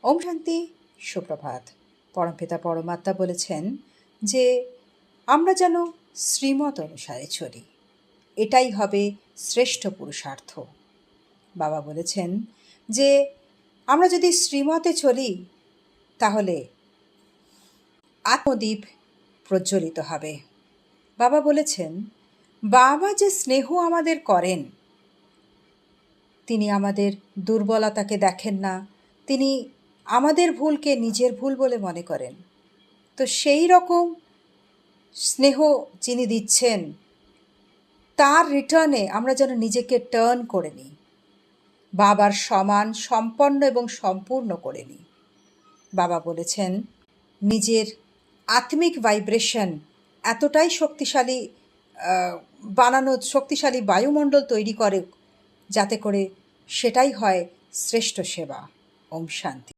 ওম শান্তি, সুপ্রভাত। পরমপিতা পরমাত্মা বলেছেন যে আমরা যেন শ্রীমত অনুসারে চলি, এটাই হবে শ্রেষ্ঠ পুরুষার্থ। বাবা বলেছেন যে আমরা যদি শ্রীমতে চলি তাহলে আত্মদ্বীপ প্রজ্বলিত হবে। বাবা বলেছেন বাবা যে স্নেহ আমাদের করেন, তিনি আমাদের দুর্বলতাকে দেখেন না, তিনি আমাদের ভুলকে নিজের ভুল বলে মনে করেন। তো সেই রকম স্নেহ যিনি দিচ্ছেন, তার রিটার্নে আমরা যেন নিজেকে টার্ন করে নিই, বাবার সমান সম্পন্ন এবং সম্পূর্ণ করে নিই। বাবা বলেছেন নিজের আত্মিক ভাইব্রেশন এতটাই শক্তিশালী শক্তিশালী বায়ুমণ্ডল তৈরি করে যাতে করে সেটাই হয় শ্রেষ্ঠ সেবা। ওম শান্তি।